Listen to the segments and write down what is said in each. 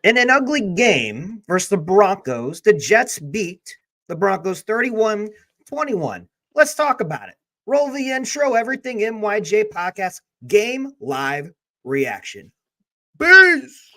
In an ugly game versus the Broncos, the Jets beat the Broncos 31-21. Let's talk about it. Roll the intro, everything NYJ podcast, game live reaction. Peace.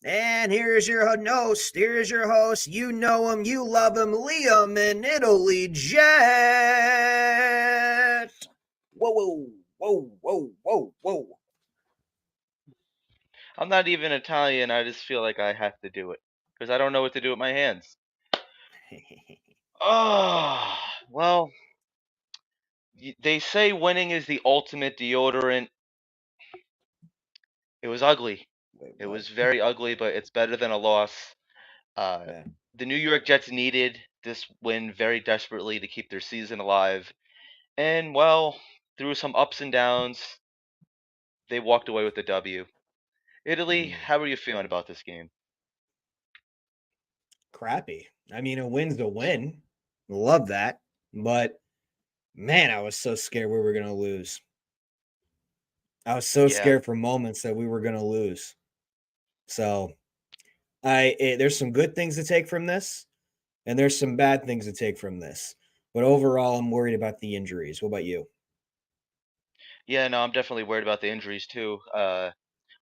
And here's your host. Here's your host. You know him, you love him, Liam in Italy, Jet. Whoa, whoa, whoa, whoa, whoa, whoa. I'm not even Italian. I just feel like I have to do it because I don't know what to do with my hands. Oh, well, they say winning is the ultimate deodorant. It was ugly. Wait, It what? was very ugly, but it's better than a loss. Uh, Yeah. the New York Jets needed this win very desperately to keep their season alive. And, well, through some ups and downs, they walked away with the W. Italy, Mm, how are you feeling about this game? crappy. I mean, a win's a win. Love that. But man, I was so scared we were going to lose. I was so Yeah. scared for moments that we were going to lose. So, there's some good things to take from this, and there's some bad things to take from this. But overall, I'm worried about the injuries. What about you? Yeah, no, I'm definitely worried about the injuries too.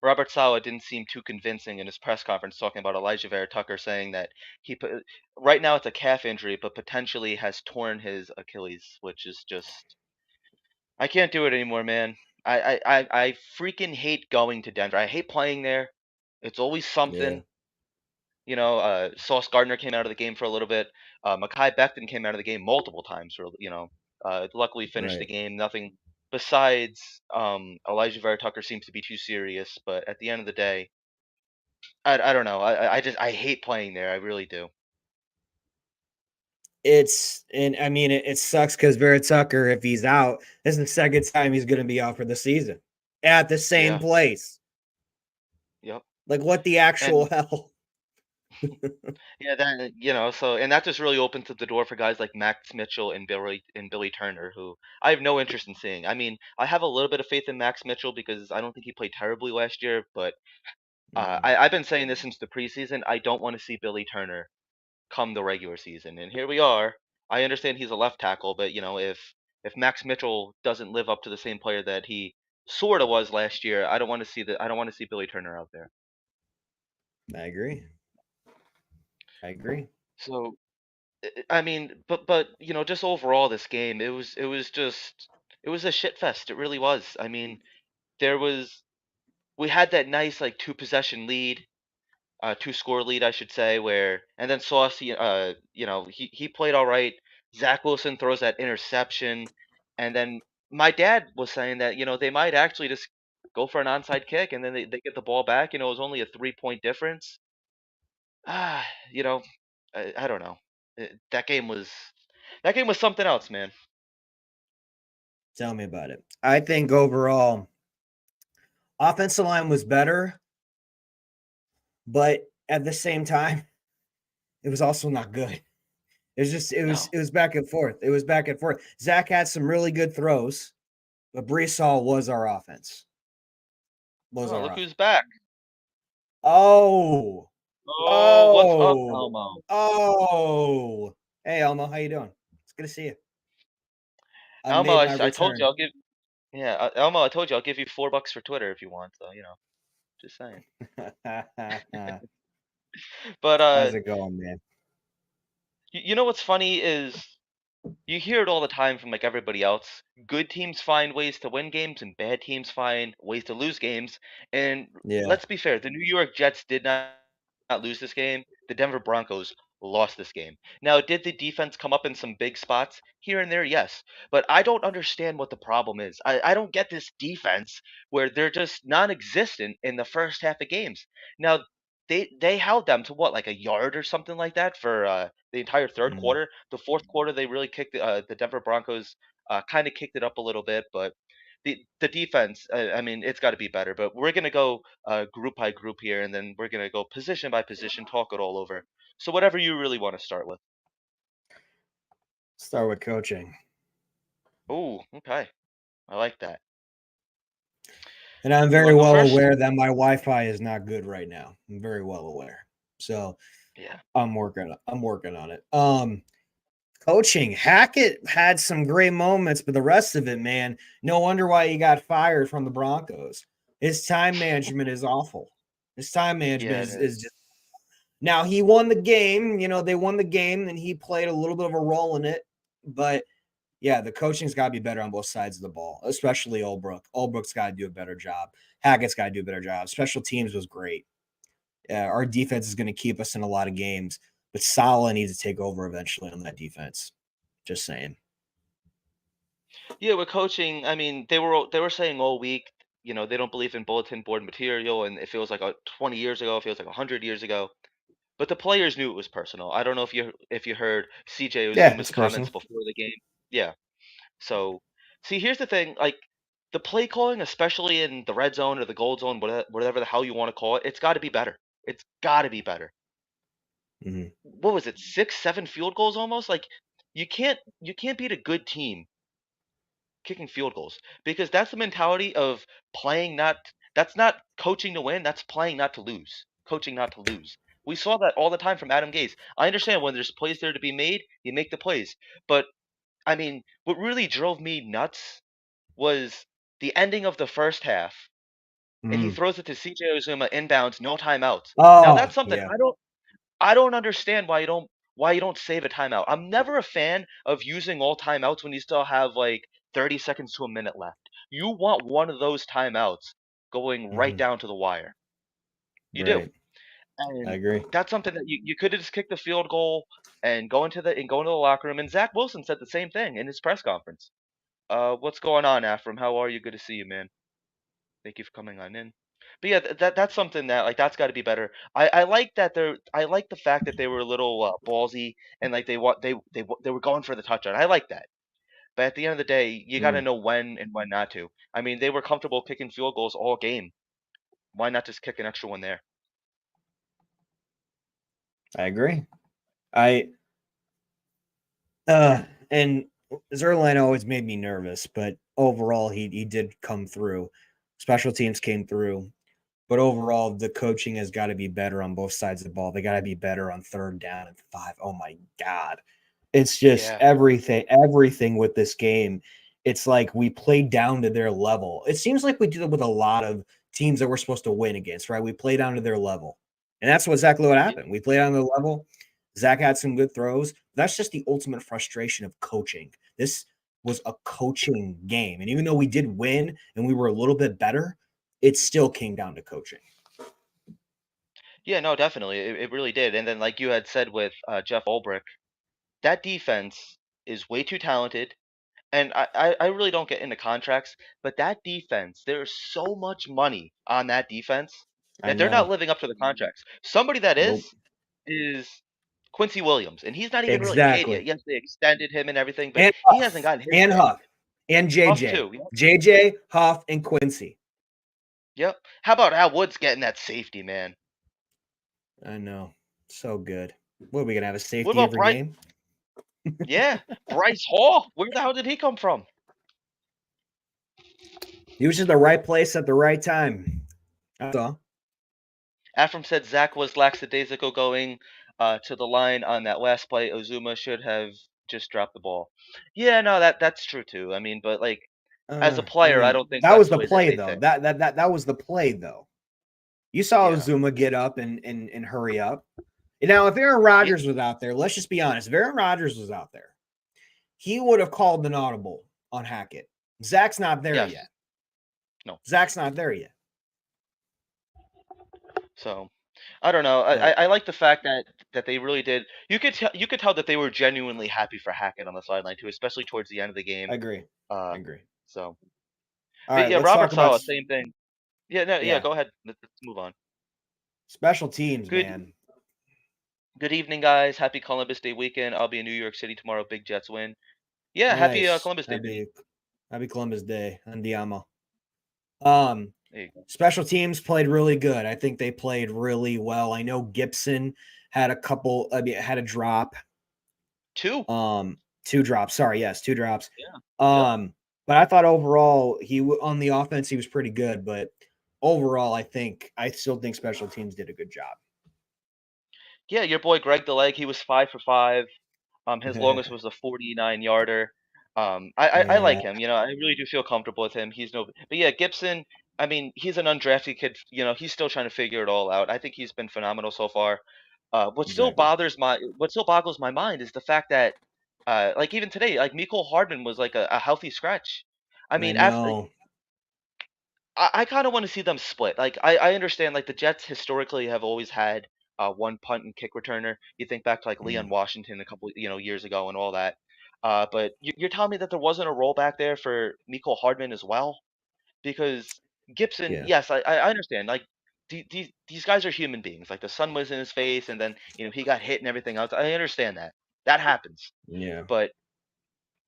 Robert Saleh didn't seem too convincing in his press conference talking about Elijah Vera Tucker saying that right now it's a calf injury, but potentially has torn his Achilles, which is just I can't do it anymore, man. I freaking hate going to Denver. I hate playing there. It's always Yeah, something. Sauce Gardner came out of the game for a little bit. Mekhi Becton came out of the game multiple times. Luckily finished the right. game. Nothing besides Elijah Vera Tucker seems to be too serious. But at the end of the day, I don't know. I hate playing there. I really do. And I mean, it sucks because Vera Tucker, if he's out, this is the second time he's going to be out for the season at the same Yeah. place. Yep. Like, what the actual And hell? yeah, and that just really opens up the door for guys like Max Mitchell and Billy Turner, who I have no interest in seeing. I mean, I have a little bit of faith in Max Mitchell because I don't think he played terribly last year, but Mm, I've been saying this since the preseason. I don't want to see Billy Turner come the regular season, and here we are. I understand he's a left tackle, but if Max Mitchell doesn't live up to the same player that he sort of was last year, I don't want to see Billy Turner out there. I agree. I agree. So I mean, but just overall, this game it was a shit fest. It really was. I mean, there was we had that nice like two possession lead, two score lead, I should say, where and then Saucy, he played all right. Zach Wilson throws that interception, and then my dad was saying that they might actually just go for an onside kick, and then they get the ball back. It was only a 3 point difference. Ah, you know, I don't know. That game was something else, man. Tell me about it. I think overall, offensive line was better, but at the same time, it was also not good. It was just No. it was back and forth. It was back and forth. Zach had some really good throws, but Brees Hall was our offense. Was Oh, our look who's offense. back. Oh, Oh, what's up, oh, Elmo? oh. Hey Elmo, how you doing? It's good to see you. I Elmo, made my I told you return. I'll give yeah, Elmo, I told you I'll give you $4 for Twitter if you want. So just saying. But How's it going, man? you know what's funny is you hear it all the time from like everybody else. Good teams find ways to win games, and bad teams find ways to lose games. And Yeah. let's be fair, the New York Jets did not lose this game. The Denver Broncos lost this game. Now, did the defense come up in some big spots here and there? Yes. But I don't understand what the problem is. I don't get this defense where they're just non existent in the first half of games. Now, they held them to what, like a yard or something like that for the entire third Mm. quarter. The fourth quarter, they really kicked the Denver Broncos kind of kicked it up a little bit, but the defense. I mean, it's got to be better. But we're gonna go group by group here, and then we're gonna go position by position, talk it all over. So whatever you really want to start with. Start with coaching. Oh, okay, I like that. And I'm You very want to go well first? aware that my Wi-Fi is not good right now. I'm very well aware. So Yeah. I'm working on it. Coaching. Hackett had some great moments, but the rest of it, man, no wonder why he got fired from the Broncos. His time management is awful. His time management Yeah, it is is. just now he won the game. They won the game and he played a little bit of a role in it. But yeah, the coaching's got to be better on both sides of the ball, especially Olbrook. Olbrook's got to do a better job. Hackett's got to do a better job. Special teams was great. Our defense is going to keep us in a lot of games, but Salah needs to take over eventually on that defense. Just saying. Yeah, with coaching, I mean, they were saying all week, they don't believe in bulletin board material, and it feels like 20 years ago, it feels like 100 years ago. But the players knew it was personal. I don't know if you heard CJ Yeah, Ozuma's it's comments personal. before the game. Yeah. So, see, here's the thing, like the play calling, especially in the red zone or the gold zone, whatever the hell you want to call it, it's got to be better. It's got to be better. Mhm. What was it? 6, 7 field goals almost? Like you can't beat a good team kicking field goals because that's the mentality of playing not that's not coaching to win, that's playing not to lose. Coaching not to lose. We saw that all the time from Adam Gase. I understand when there's plays there to be made, you make the plays. But I mean, what really drove me nuts was the ending of the first half and he Mhm. throws it to CJ Ozuma inbounds, no timeouts. Now Oh, that's something yeah. I don't understand why you don't save a timeout. I'm never a fan of using all timeouts when you still have like 30 seconds to a minute left. You want one of those timeouts going right Mhm. down to the wire. You do. Right. I And agree. that's something that you could have just kicked the field goal and go into the locker room. And Zach Wilson said the same thing in his press conference. What's going on, Afram? How are you? Good to see you, man. Thank you for coming on in. But yeah, that's something that like that's got to be better. I like that I like the fact that they were a little ballsy and like they were going for the touchdown. I like that. But at the end of the day, you got to Mm, know when and when not to. I mean, they were comfortable kicking field goals all game. Why not just kick an extra one there? I agree. I uh and Zerline always made me nervous, but overall he did come through. Special teams came through. But overall, the coaching has got to be better on both sides of the ball. They got to be better on third down and 5. Oh my God. It's just Yeah. everything with this game. It's like we played down to their level. It seems like we do that with a lot of teams that we're supposed to win against, right? We play down to their level. And that's exactly what Yeah. happened. We played on the level. Zach had some good throws. That's just the ultimate frustration of coaching. This was a coaching game. And even though we did win and we were a little bit better, it still came down to coaching. Yeah, no, definitely. It really did. And then like you had said with Jeff Ulbrich, that defense is way too talented. And I really don't get into contracts, but that defense, there's so much money on that defense I that they're not know. living up to the contracts. Somebody that Nope. is Quincy Williams, and he's not even really paid yet. Exactly. Yes, they extended him and everything, but And he hasn't Huff. gotten his And pay. Huff. And Huff JJ. too. Yep. JJ, Huff, and Quincy. Yep. How about Al Woods getting that safety, man? I know. So good. What are we gonna have a What safety about every game? Yeah, Bryce Hall? Where the hell did he come from? He was just the right place at the right time. That's all. Afram said Zach was lackadaisical going to the line on that last play. Ozuma should have just dropped the ball. Yeah, no, that's true too. I mean, but like as a I player, I mean, don't think that that's was the the way that play they though. think. That was the play though. You saw Yeah. Zuma get up and hurry up. Now, if Aaron Yeah. Rodgers was out there, let's just be honest. If Aaron Rodgers was out there, he would have called an audible on Hackett. Zach's not there Yes. yet. No. Zach's not there yet. So I don't know. I, But I I like the fact that they really did. You could tell that they were genuinely happy for Hackett on the sideline too, especially towards the end of the game. I agree. Uh, I agree. so All but right, yeah, let's Robert talk about Sala, same thing. Yeah, no, yeah. yeah, Go ahead. Let's move on. special teams, Good man. Good evening, guys. Happy Columbus Day weekend. I'll be in New York City tomorrow. Big Jets win. Yeah, happy Nice. Columbus Day, That'd Vinny. be Happy Columbus Day, Andiamo. Um, There you go. Special teams played really good. I think they played really well. I know Gibson had a couple. I mean, had a drop. Two. Two drops. Sorry, yes, two drops. Yeah. Yep. But I thought overall on the offense he was pretty good. But overall, I still think special teams did a good job. Yeah, your boy Greg the Leg, he was 5 for 5. His longest was a 49-yarder. I like Yeah, him. I really do feel comfortable with him. He's no, but yeah, Gibson. I mean, he's an undrafted kid. He's still trying to figure it all out. I think he's been phenomenal so far. exactly. What still boggles my mind is the fact that, like even today, like Mecole Hardman was like a healthy scratch. I I mean, after know. I kind of want to see them split. Like I understand like the Jets historically have always had one punt and kick returner. You think back to like Leon Mm, Washington a couple years ago and all that. But you're telling me that there wasn't a rollback there for Mecole Hardman as well? Because Gibson, yeah, yes, I understand. Like these guys are human beings. Like the sun was in his face, and then he got hit and everything else. I understand that happens. yeah, But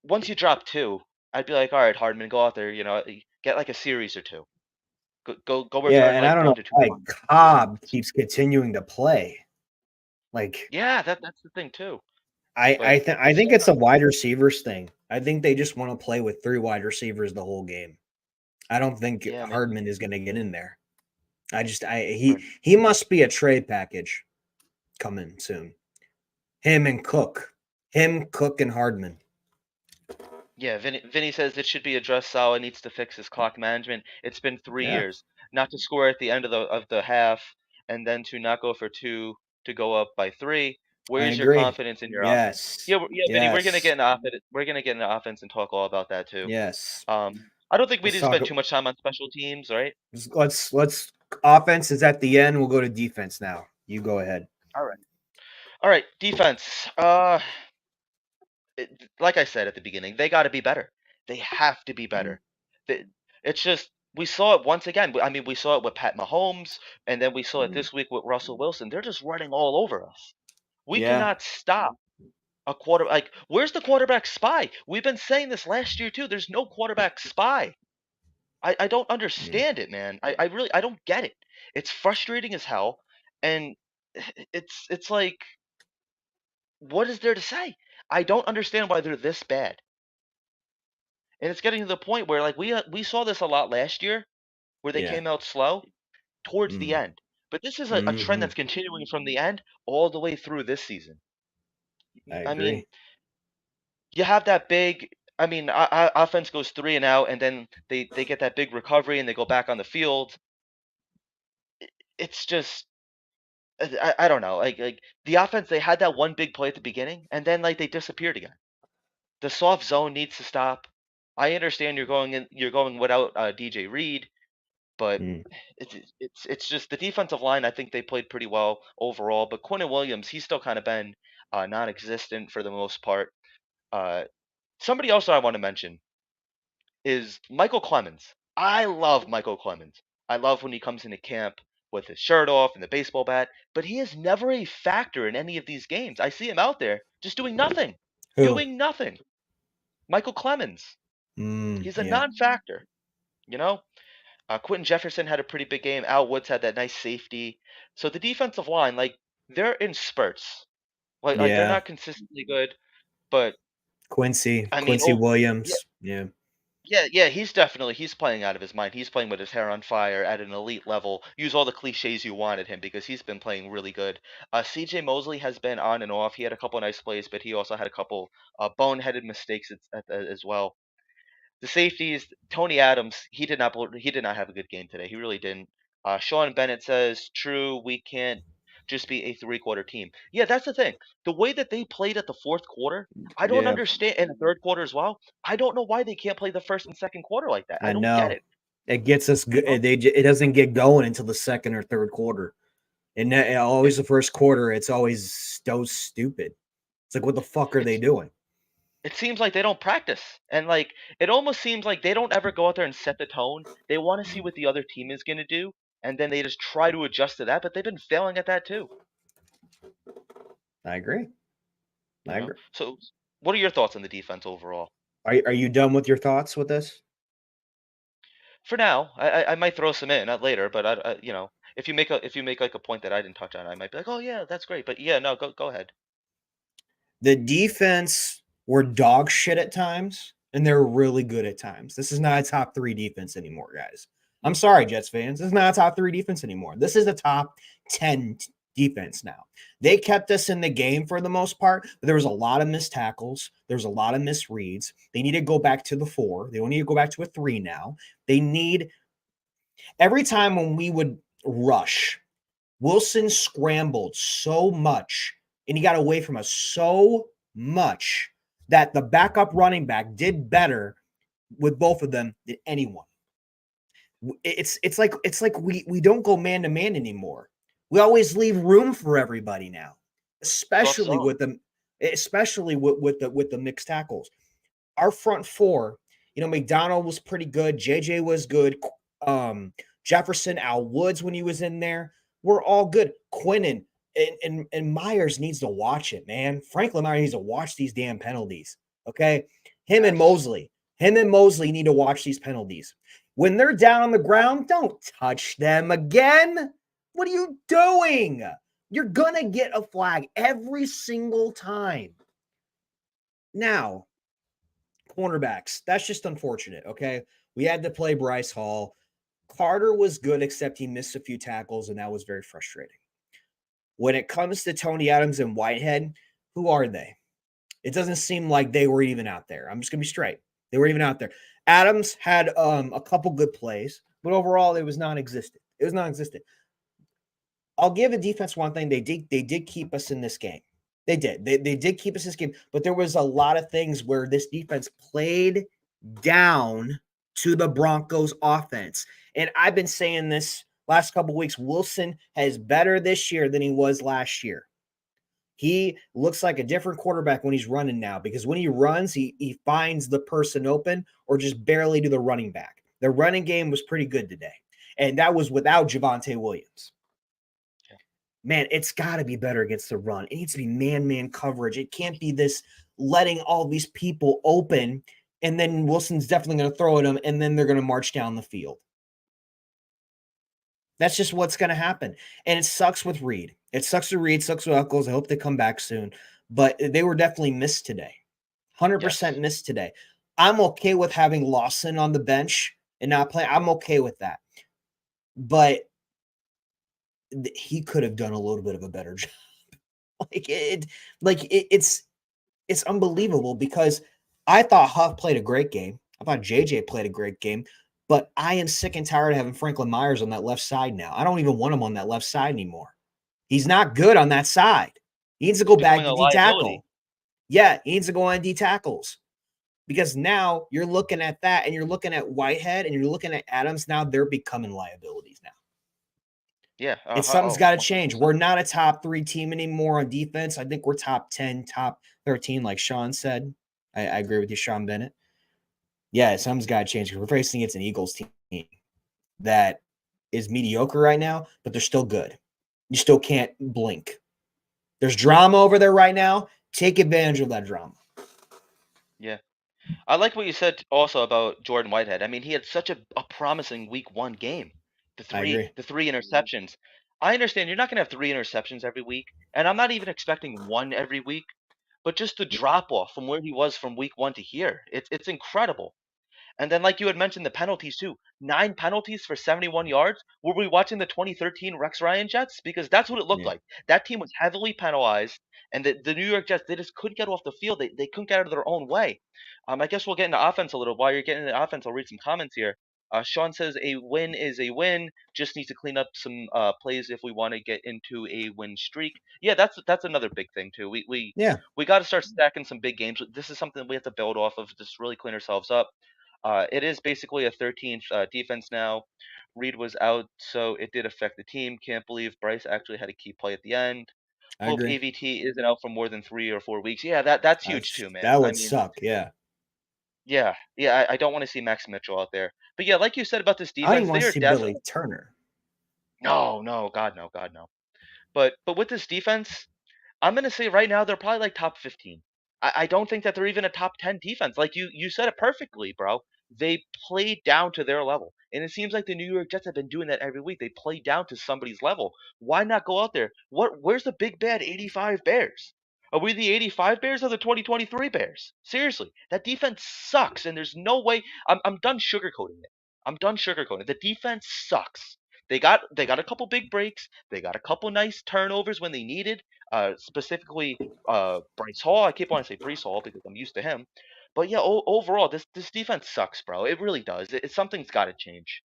once you drop two, I'd be like, all right, Hardman, go out there. Get like a series or two. Go yeah. return And I like don't know one to two why punts. Cobb keeps continuing to play. Like Yeah, that's the thing too. I But I think you I think still it's a got wide receivers thing. I think they just want to play with three wide receivers the whole game. I don't think yeah, maybe. Hardman is going to get in there. I just I Or he must be a trade package coming soon. Him and Cook, and Hardman. yeah, Vinny says it should be addressed. Salah needs to fix his clock management. It's been three Yeah, years. Not to score at the end of the half, and then to not go for two to go up by three. I Where's your agree. confidence in your offense? Yes, Yeah, Vinny, we're gonna yes, get into offense. We're gonna get into offense and talk all about that too. yes. I don't think we need Let's to talk. spend too much time on special teams, right? Let's. Offense is at the end. We'll go to defense now. You go ahead. All right. All right, defense. Like I said at the beginning, they got to be better. They have to be Mm, better. Th- It's just we saw it once again. I mean, we saw it with Pat Mahomes, and then we saw it mm. this week with Russell Wilson. They're just running all over us. We Yeah, cannot stop a quarter. Like, where's the quarterback spy? We've been saying this last year too. There's no quarterback spy. I don't mm, understand it, man. I really I don't get it. It's frustrating as hell, and it's like, what is there to say? I don't understand why they're this bad. And it's getting to the point where like we saw this a lot last year where they yeah. came out slow towards the Mm, end. But this is a trend hmm. that's continuing from the end all the way through this season. I I mean, agree. you have that big I mean, offense goes three and out, and then they get that big recovery and they go back on the field. It's just I don't know. Like the offense, they had that one big play at the beginning, and then like they disappeared again. The soft zone needs to stop. I understand you're going without DJ Reed, but Mm, it's just the defensive line. I think they played pretty well overall, but Quinn Williams, he's still kind of been non-existent for the most part. Uh, Somebody else that I want to mention is Michael Clemens. I love Michael Clemens. I love when he comes into camp with his shirt off and the baseball bat, but he is never a factor in any of these games. I see him out there just doing nothing, who? doing nothing. Michael Clemens, he's a Yeah, non-factor. You know, Quentin Jefferson had a pretty big game. Al Woods had that nice safety. So the defensive line, like they're in spurts. Like they're yeah. not consistently good, but I mean, Quincy yeah, Williams. Yeah. yeah. He's playing out of his mind. He's playing with his hair on fire at an elite level. Use all the cliches you wanted him because he's been playing really good. C.J. Mosley has been on and off. He had a couple nice plays, but he also had a couple boneheaded mistakes as well. The safeties, Tony Adams, he did not have a good game today. He really didn't. Sean Bennett says, "True, we can't just be a three-quarter team." Yeah, that's the thing. The way that they played at the fourth quarter, I don't Yeah. understand, and the third quarter as well. I don't know why they can't play the first and second quarter like that. I I don't get know. it. It gets us You good. know, It doesn't get going until the second or third quarter. And it always the first quarter, it's always so stupid. It's like, what the fuck are they it's doing? it seems like they don't practice, and like it almost seems like they don't ever go out there and set the tone. They want to see Mm, what the other team is going to do, and then they just try to adjust to that. But they've been failing at that too. I agree. I agree. So what are your thoughts on the defense overall? Are you done with your thoughts with this? For now, I might throw some in later, but if you make like a point that I didn't touch on, I might be like, oh yeah, that's great. But yeah, no, go ahead. The defense were dog shit at times, and they're really good at times. This is not a top three defense anymore, guys. I'm sorry, Jets fans. This is not a top three defense anymore. This is a top 10 defense now. They kept us in the game for the most part, but there was a lot of missed tackles. There's a lot of misreads. They need to go back to the four. They don't need to go back to a three now. They need every time when we would rush, Wilson scrambled so much and he got away from us so much that the backup running back did better with both of them than anyone. It's like we don't go man to man anymore. We always leave room for everybody now, Thought especially so. with them, especially with the mixed tackles. Our front four, McDonald was pretty good. JJ was good. Um, Jefferson, Al Woods when he was in there, we're all good. Quinnen and Myers needs to watch it, man. Franklin Myers needs to watch these damn penalties. Okay, him and Yes. Mosley, him and Mosley need to watch these penalties. When they're down on the ground, don't touch them again. What are you doing? You're gonna get a flag every single time. Now, cornerbacks. That's just unfortunate. Okay. We had to play Bryce Hall. Carter was good, except he missed a few tackles, and that was very frustrating. When it comes to Tony Adams and Whitehead, who are they? It doesn't seem like they were even out there. I'm just gonna be straight. They weren't even out there. Adams had a couple good plays, but overall it was non-existent. It was non-existent. I'll give the defense one thing. They did keep us in this game. They did. They did keep us in this game, but there was a lot of things where this defense played down to the Broncos offense. And I've been saying this last couple weeks. Wilson has better this year than he was last year. He looks like a different quarterback when he's running now because when he runs, he finds the person open or just barely to the running back. The running game was pretty good today. And that was without Javonte Williams. Yeah. Man, it's got to be better against the run. It needs to be man coverage. It can't be this letting all these people open and then Wilson's definitely going to throw at them and then they're going to march down the field. That's just what's going to happen. And it sucks with Reed. It sucks with Reed, sucks with Eccles. I hope they come back soon. But they were definitely missed today. 100% Yes. missed today. I'm okay with having Lawson on the bench and not play. I'm okay with that. But he could have done a little bit of a better job. like it, it's unbelievable because I thought Huff played a great game. I thought JJ played a great game, but I am sick and tired of having Franklin Myers on that left side now. I don't even want him on that left side anymore. He's not good on that side. He needs to He's go back becoming to a D liability. tackle. Yeah, he needs to go on D tackles because now you're looking at that and you're looking at Whitehead and you're looking at Adams. Now they're becoming liabilities now. Yeah. And something's got to change. 100%. We're not a top three team anymore on defense. I think we're top 10, top 13, like Sean said. I agree with you, Sean Bennett. Yeah, something's got to change because we're facing against an Eagles team that is mediocre right now, but they're still good. You still can't blink. There's drama over there right now. Take advantage of that drama. Yeah. I like what you said also about Jordan Whitehead. I mean, he had such a promising week 1 game. The I three agree. the three interceptions. I understand you're not gonna have 3 interceptions every week, and I'm not even expecting one every week, but just the drop off from where he was from week 1 to here, it's incredible. And then, like you had mentioned, the penalties too. 9 penalties for 71 yards. Were we watching the 2013 Rex Ryan Jets? Because that's what it looked Yeah, like. That team was heavily penalized, and the New York Jets, they just couldn't get off the field. They couldn't get out of their own way. I guess we'll get into offense a little. While you're getting into offense, I'll read some comments here. Sean says a win is a win. Just needs to clean up some plays if we want to get into a win streak. Yeah, that's another big thing too. yeah, We got to start stacking some big games. This is something we have to build off of. Just really clean ourselves up. It is basically a 13th defense now. Reed was out, so it did affect the team. Can't believe Bryce actually had a key play at the end. I Hope agree. AVT isn't out for more than 3 or 4 weeks. Yeah, that's huge too, man. That I would mean, suck. Yeah. yeah. I don't want to see Max Mitchell out there. But yeah, like you said about this I don't even defense, want they to are see Billy definitely Turner. no, God no, God no. But with this defense, I'm gonna say right now they're probably like top 15. I don't think that they're even a top 10 defense. Like you said it perfectly, bro. They play down to their level. And it seems like the New York Jets have been doing that every week. They play down to somebody's level. Why not go out there? Where's the big bad 85 Bears? Are we the 85 Bears or the 2023 Bears? Seriously, that defense sucks, and there's no way. I'm done sugarcoating it. I'm done sugarcoating it. The defense sucks. They got a couple big breaks. They got a couple nice turnovers when they needed. Specifically, Bryce Hall. I keep wanting to say Brees Hall because I'm used to him. But yeah, overall, this defense sucks, bro. It really does. Something's got to change.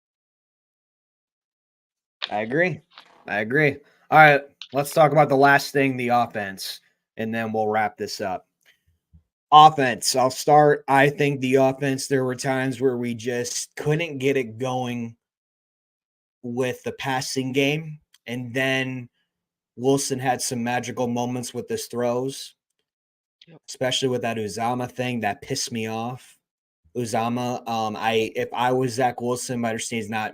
I agree. I agree. All right, let's talk about the last thing, the offense, and then we'll wrap this up. Offense. I'll start. I think the offense, there were times where we just couldn't get it going with the passing game. And then Wilson had some magical moments with his throws, Yep. especially with that Uzama thing that pissed me off. Uzama, if I was Zach Wilson, my understanding is not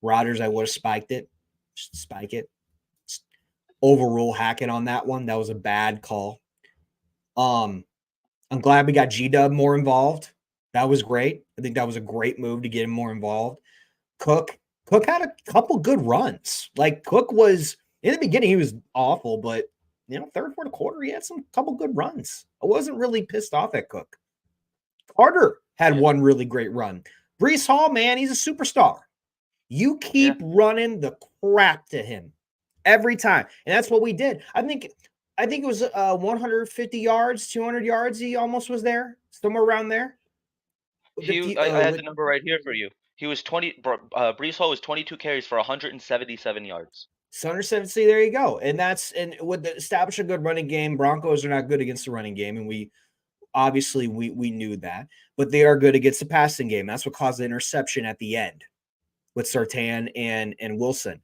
Rodgers, I would have spiked it. Just spike it. Just overrule Hackett on that one. That was a bad call. I'm glad we got G-Dub more involved. That was great. I think that was a great move to get him more involved. Cook had a couple good runs. Like Cook was in the beginning, he was awful, but third, fourth quarter, he had some couple good runs. I wasn't really pissed off at Cook. Carter had Yeah. one really great run. Brees Hall, man, he's a superstar. You Yeah. keep running the crap to him every time, and that's what we did. I think it was 150 yards, 200 yards. He almost was there, somewhere around there. I had With the number right here for you. He was 20. Brees Hall was 22 carries for 177 yards. Center 70, there you go. And with the establish a good running game. Broncos are not good against the running game, and we obviously we knew that, but they are good against the passing game. That's what caused the interception at the end with Surtain and Wilson.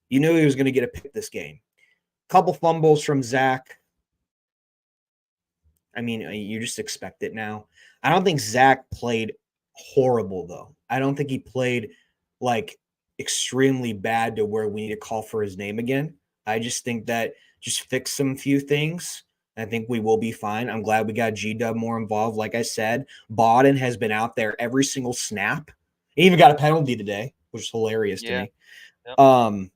You knew he was going to get a pick this game. Couple fumbles from Zach. I mean, you just expect it now. I don't think Zach played horrible, though. I don't think he played like extremely bad to where we need to call for his name again. I just think that just fix some few things. I think we will be fine. I'm glad we got G-Dub more involved. Like I said, Bodden has been out there every single snap. He even got a penalty today, which is hilarious to Yeah. me. Yep.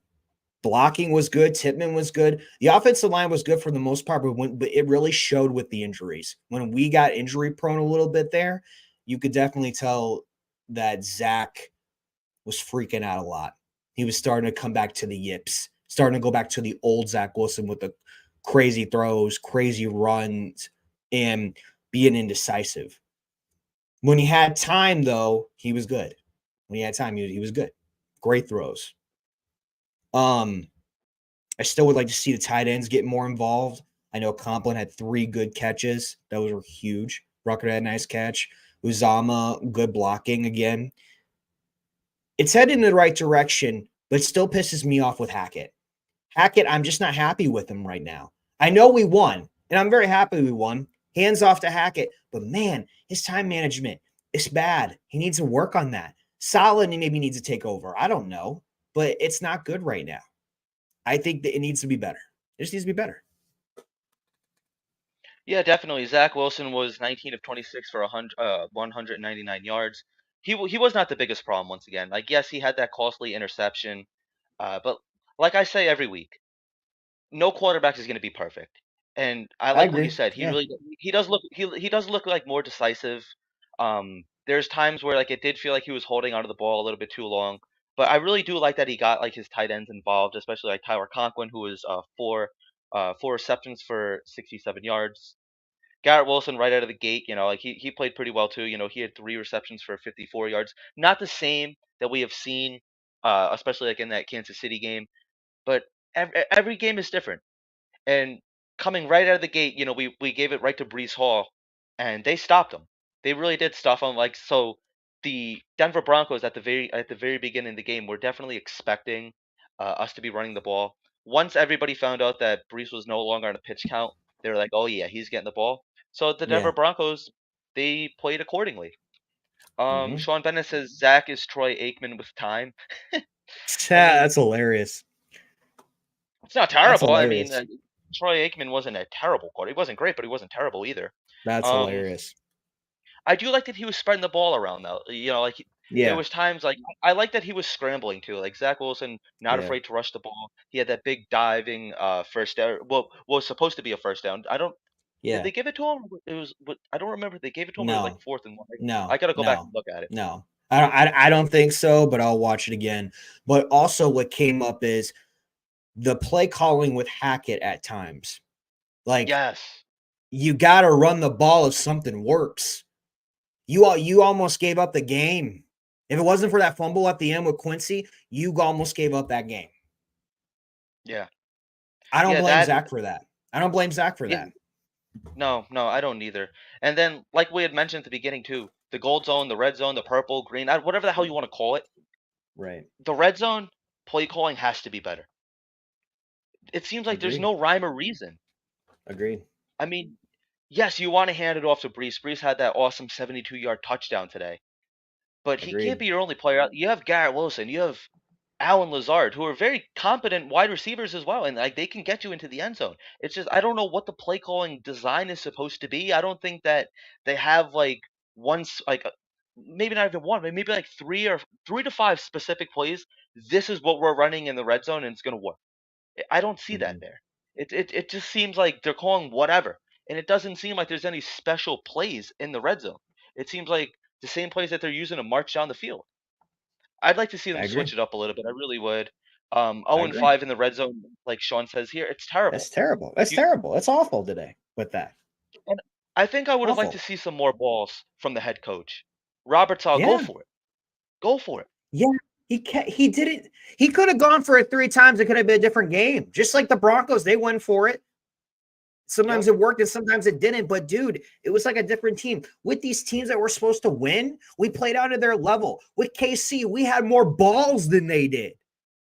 Blocking was good. Titman was good. The offensive line was good for the most part, but it really showed with the injuries. When we got injury prone a little bit there, you could definitely tell that Zach was freaking out a lot. He was starting to come back to the yips, starting to go back to the old Zach Wilson with the crazy throws, crazy runs, and being indecisive. When he had time, though, he was good. When he had time, he was good. Great throws. I still would like to see the tight ends get more involved. I know Complin had 3 good catches. Those were huge. Rucker had a nice catch. Uzama, good blocking again. It's headed in the right direction, but it still pisses me off with Hackett. Hackett, I'm just not happy with him right now. I know we won, and I'm very happy we won. Hands off to Hackett, but man, his time management is bad. He needs to work on that. Solid maybe needs to take over. I don't know, but it's not good right now. I think that it needs to be better. It just needs to be better. Yeah, definitely. Zach Wilson was 19 of 26 for 199 yards. He was not the biggest problem once again. Like yes, he had that costly interception, but like I say every week, no quarterback is going to be perfect. And I I like what you agree. said. Yeah. He does look like more decisive. There's times where like it did feel like he was holding onto the ball a little bit too long. But I really do like that he got like his tight ends involved, especially like Tyler Conklin, who was four receptions for 67 yards. Garrett Wilson right out of the gate, like he played pretty well too. He had 3 receptions for 54 yards. Not the same that we have seen, especially like in that Kansas City game, but every game is different. And coming right out of the gate, we gave it right to Brees Hall, and they stopped him. They really did stop him. Like so, the Denver Broncos at the very beginning of the game were definitely expecting us to be running the ball. Once everybody found out that Brees was no longer on a pitch count, they were like, "Oh yeah, he's getting the ball." So the Yeah. Denver Broncos they played accordingly. Mm-hmm. Sean Bennett says Zach is Troy Aikman with time. I mean, That's hilarious. it's not That's terrible. I mean, hilarious. Troy Aikman wasn't a terrible quarter. He wasn't great, but he wasn't terrible either. That's Um, hilarious. I do like that he was spreading the ball around though. Like there Yeah. was times like I like that he was scrambling too. Like Zach Wilson, not Yeah. afraid to rush the ball. He had that big diving first down. Well, was supposed to be a first down. I don't. Did Yeah. they give it to him? It was. I don't remember if they gave it to him or like No. 4th and 1. I No. gotta go back and No. look at it. No. I don't think so, but I'll watch it again. But also what came up is the play calling with Hackett at times. Like Yes. you got to run the ball if something works. You almost gave up the game. If it wasn't for that fumble at the end with Quincy, you almost gave up that game. Yeah. I don't Yeah. blame That. Zach for that. I don't blame Zach for Yeah. that. No. No. I don't either. And then, like we had mentioned at the beginning too, the gold zone, the red zone, the purple, green, whatever the hell you want to call it. Right. The red zone play calling has to be better. It seems like there's Agreed. no rhyme or reason. Agreed. I mean, yes, you want to hand it off to Brees. Brees had that awesome 72-yard touchdown today, but he can't Agreed. be your only player. You have Garrett Wilson, you have Allen Lazard, who are very competent wide receivers as well, and like they can get you into the end zone. It's just I don't know what the play calling design is supposed to be. I don't think that they have like maybe not even one, but maybe like 3 to 5 specific plays. This is what we're running in the red zone, and it's gonna work. I don't see that Mhm. there. It just seems like they're calling whatever, and it doesn't seem like there's any special plays in the red zone. It seems like the same plays that they're using to march down the field. I'd like to see I them agree. switch it up a little bit. I really would. I 0 and agree. 5 in the red zone, like Sean says here, it's terrible. That's terrible. That's You terrible. It's awful today with that. and I think I would have liked to Awful. see some more balls from the head coach. Robert Sala, go Yeah. for it. Go for it. Yeah. He did it. He could have gone for it 3 times. It could have been a different game. Just like the Broncos, they went for it. Sometimes Yep. it worked and sometimes it didn't. But dude, it was like a different team. With these teams that were supposed to win, we played out of their level. With KC, we had more balls than they did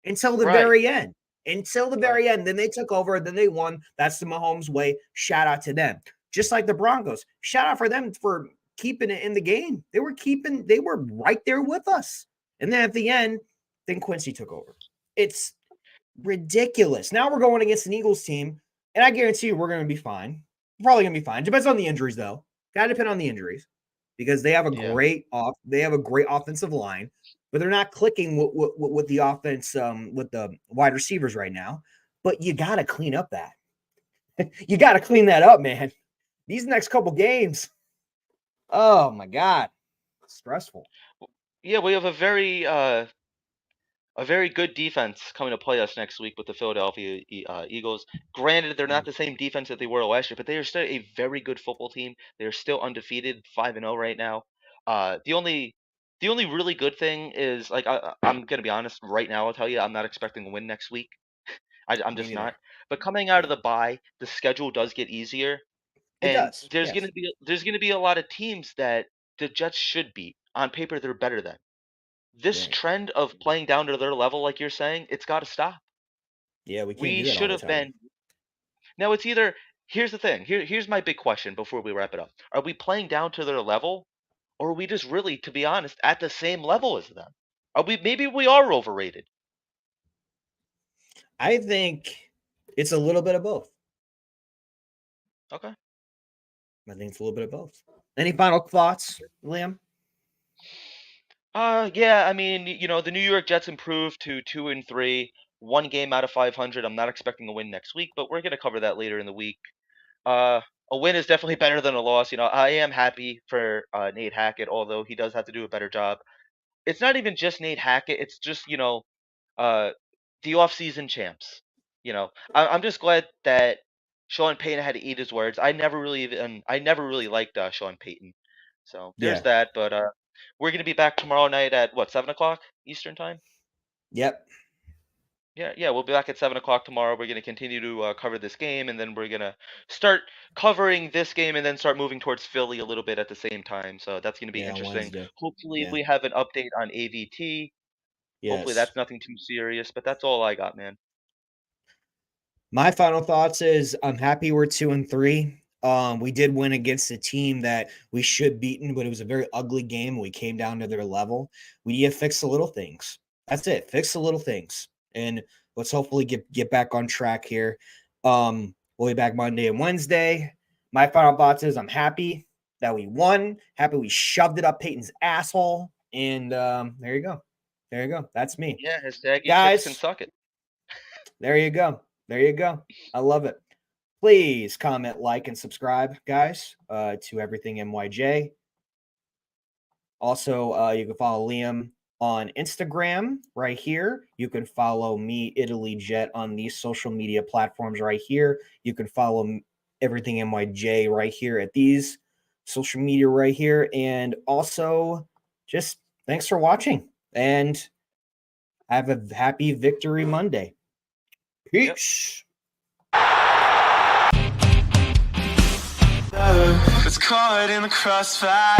until the Right. very end. Until the Right. very end. Then they took over, then they won. That's the Mahomes way. Shout out to them. Just like the Broncos. Shout out for them for keeping it in the game. They were right there with us. And then at the end, then Quincy took over. It's ridiculous. Now we're going against an Eagles team, and I guarantee you we're going to be fine. We're probably going to be fine. Depends on the injuries, though. Got to depend on the injuries because they have a Yeah. great offensive line, but they're not clicking with the offense with the wide receivers right now. But you got to clean up that. You got to clean that up, man. These next couple games, oh my god, stressful. Yeah, we have a very good defense coming to play us next week with the Philadelphia Eagles. Granted, they're not Mm, the same defense that they were last year, but they are still a very good football team. They are still undefeated, 5-0 right now. The only really good thing is like I'm gonna be honest right now. I'll tell you, I'm not expecting a win next week. I'm Me just neither. not. But coming out of Yeah, the bye, the schedule does get easier, it and does. there's Yes. gonna be a lot of teams that the Jets should beat. On paper, they're better than. This Right. trend of playing down to their level, like you're saying, it's got to stop. Yeah, we can't We do that all should the have time. been. Now it's either. Here's the thing. Here's my big question before we wrap it up. Are we playing down to their level, or are we just really, to be honest, at the same level as them? Are we? Maybe we are overrated. I think it's a little bit of both. Okay. I think it's a little bit of both. Any final thoughts, Liam? Yeah. I mean, the New York Jets improved to 2-3, 1 game out of 500. I'm not expecting a win next week, but we're gonna cover that later in the week. Uh, a win is definitely better than a loss. I am happy for Nate Hackett, although he does have to do a better job. It's not even just Nate Hackett. It's just uh, the offseason champs. I'm just glad that Sean Payton had to eat his words. I never really liked Sean Payton. So there's Yeah. that. But we're gonna be back tomorrow night at what 7 o'clock Eastern time. Yep. Yeah, yeah, we'll be back at 7 o'clock tomorrow. We're gonna continue to cover this game, and then we're gonna start covering this game, and then start moving towards Philly a little bit at the same time. So that's gonna be Yeah, on interesting. Wednesday. Hopefully, Yeah. we have an update on AVT. Hopefully, Yes. that's nothing too serious. But that's all I got, man. My final thoughts is I'm happy we're 2-3. We did win against a team that we should beaten, but it was a very ugly game. We came down to their level. We need to fix the little things. That's it. Fix the little things. And let's hopefully get back on track here. We'll be back Monday and Wednesday. my final thoughts is I'm happy that we won. Happy we shoved it up Peyton's asshole. And there you go. There you go. That's me. Yeah, hashtag you chicks can Guys, suck it. there you go. There you go. I love it. Please comment, like, and subscribe, guys, to Everything NYJ. Also, you can follow Liam on Instagram right here. You can follow me, Italy Jet, on these social media platforms right here. You can follow Everything NYJ right here at these social media right here. And also, just thanks for watching and have a happy Victory Monday. Peace. It's caught in the crossfire.